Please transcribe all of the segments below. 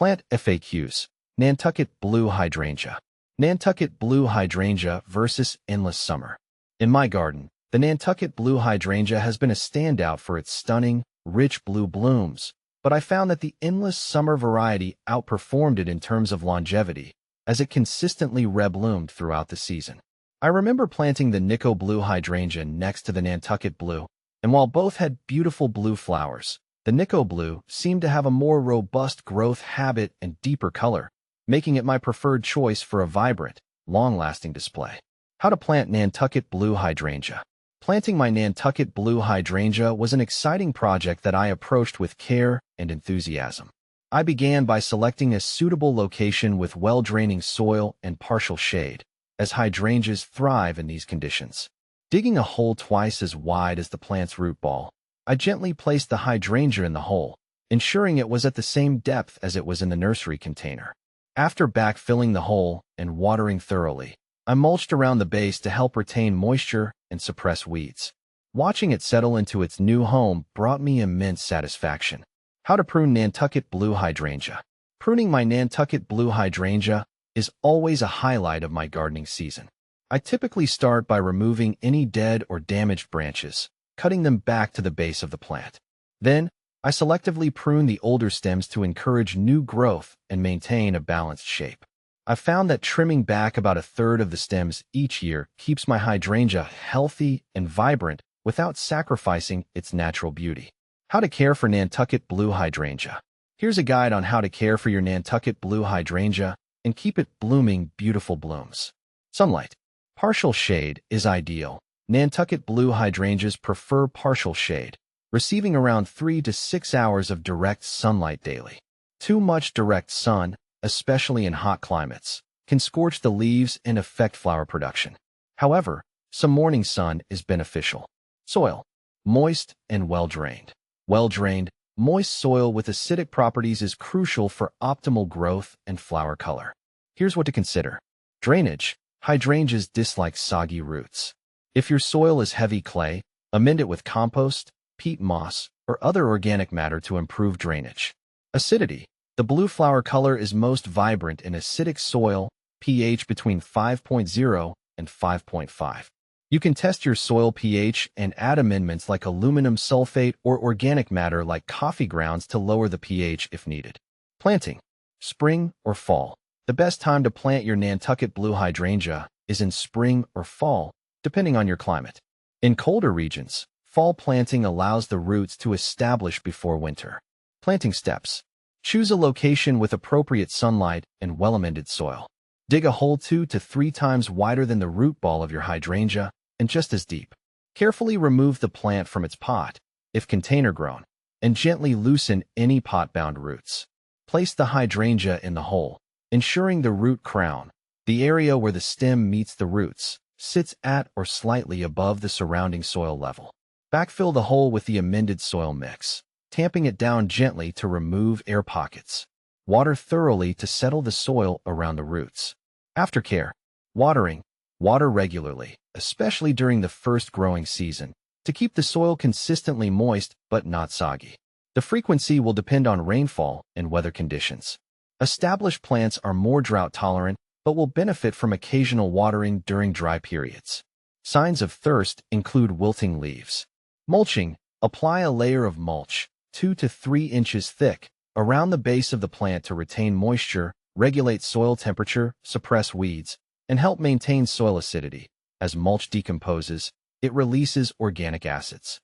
Plant FAQs. Nantucket Blue Hydrangea. Nantucket Blue Hydrangea versus Endless Summer. In my garden, the Nantucket Blue Hydrangea has been a standout for its stunning, rich blue blooms, but I found that the Endless Summer variety outperformed it in terms of longevity, as it consistently rebloomed throughout the season. I remember planting the Nico Blue Hydrangea next to the Nantucket Blue, and while both had beautiful blue flowers, the Nico Blue seemed to have a more robust growth habit and deeper color, making it my preferred choice for a vibrant, long-lasting display. How to plant Nantucket Blue Hydrangea. Planting my Nantucket Blue Hydrangea was an exciting project that I approached with care and enthusiasm. I began by selecting a suitable location with well-draining soil and partial shade, as hydrangeas thrive in these conditions. Digging a hole twice as wide as the plant's root ball, I gently placed the hydrangea in the hole, ensuring it was at the same depth as it was in the nursery container. After backfilling the hole and watering thoroughly, I mulched around the base to help retain moisture and suppress weeds. Watching it settle into its new home brought me immense satisfaction. How to prune Nantucket Blue Hydrangea. Pruning my Nantucket Blue Hydrangea is always a highlight of my gardening season. I typically start by removing any dead or damaged branches, cutting them back to the base of the plant. Then, I selectively prune the older stems to encourage new growth and maintain a balanced shape. I've found that trimming back about a third of the stems each year keeps my hydrangea healthy and vibrant without sacrificing its natural beauty. How to care for Nantucket Blue Hydrangea. Here's a guide on how to care for your Nantucket Blue Hydrangea and keep it blooming beautiful blooms. Sunlight. Partial shade is ideal. Nantucket Blue Hydrangeas prefer partial shade, receiving around 3 to 6 hours of direct sunlight daily. Too much direct sun, especially in hot climates, can scorch the leaves and affect flower production. However, some morning sun is beneficial. Soil. Moist and well-drained. Well-drained, moist soil with acidic properties is crucial for optimal growth and flower color. Here's what to consider. Drainage. Hydrangeas dislike soggy roots. If your soil is heavy clay, amend it with compost, peat moss, or other organic matter to improve drainage. Acidity. The blue flower color is most vibrant in acidic soil, pH between 5.0 and 5.5. You can test your soil pH and add amendments like aluminum sulfate or organic matter like coffee grounds to lower the pH if needed. Planting. Spring or fall. The best time to plant your Nantucket Blue Hydrangea is in spring or fall, depending on your climate. In colder regions, fall planting allows the roots to establish before winter. Planting steps. Choose a location with appropriate sunlight and well-amended soil. Dig a hole 2 to 3 times wider than the root ball of your hydrangea and just as deep. Carefully remove the plant from its pot, if container grown, and gently loosen any pot-bound roots. Place the hydrangea in the hole, ensuring the root crown, the area where the stem meets the roots, sits at or slightly above the surrounding soil level. Backfill the hole with the amended soil mix, tamping it down gently to remove air pockets. Water thoroughly to settle the soil around the roots. Aftercare. Watering. Water regularly, especially during the first growing season, to keep the soil consistently moist but not soggy. The frequency will depend on rainfall and weather conditions. Established plants are more drought tolerant but will benefit from occasional watering during dry periods. Signs of thirst include wilting leaves. Mulching. Apply a layer of mulch, 2 to 3 inches thick, around the base of the plant to retain moisture, regulate soil temperature, suppress weeds, and help maintain soil acidity. As mulch decomposes, it releases organic acids.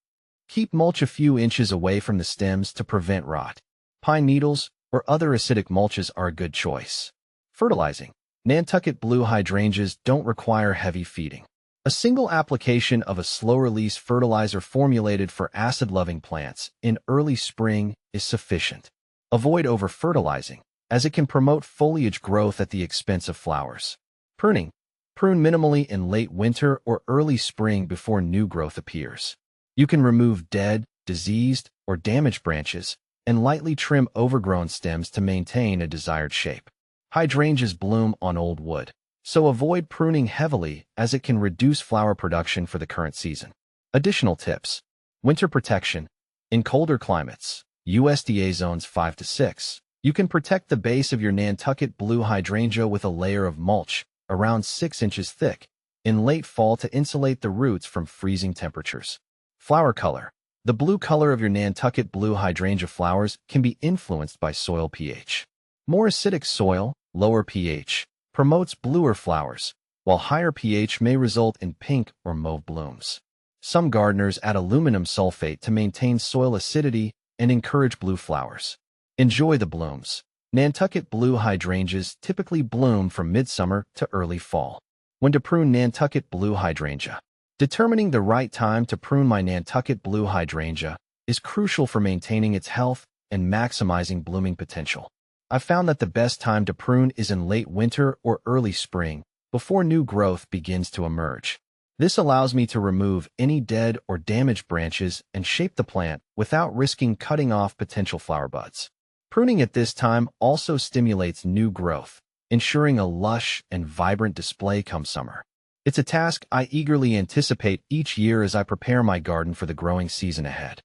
Keep mulch a few inches away from the stems to prevent rot. Pine needles or other acidic mulches are a good choice. Fertilizing. Nantucket Blue Hydrangeas don't require heavy feeding. A single application of a slow-release fertilizer formulated for acid-loving plants in early spring is sufficient. Avoid over-fertilizing, as it can promote foliage growth at the expense of flowers. Pruning. Prune minimally in late winter or early spring before new growth appears. You can remove dead, diseased, or damaged branches and lightly trim overgrown stems to maintain a desired shape. Hydrangeas bloom on old wood, so avoid pruning heavily as it can reduce flower production for the current season. Additional tips. Winter protection. In colder climates, USDA zones 5 to 6, You can protect the base of your Nantucket blue hydrangea with a layer of mulch, around 6 inches thick, in late fall to insulate the roots from freezing temperatures. Flower color. The blue color of your Nantucket blue hydrangea flowers can be influenced by soil pH. More acidic soil, lower pH, promotes bluer flowers, while higher pH may result in pink or mauve blooms. Some gardeners add aluminum sulfate to maintain soil acidity and encourage blue flowers. Enjoy the blooms. Nantucket blue hydrangeas typically bloom from midsummer to early fall. When to prune Nantucket blue hydrangea. Determining the right time to prune my Nantucket blue hydrangea is crucial for maintaining its health and maximizing blooming potential. I've found that the best time to prune is in late winter or early spring, before new growth begins to emerge. This allows me to remove any dead or damaged branches and shape the plant without risking cutting off potential flower buds. Pruning at this time also stimulates new growth, ensuring a lush and vibrant display come summer. It's a task I eagerly anticipate each year as I prepare my garden for the growing season ahead.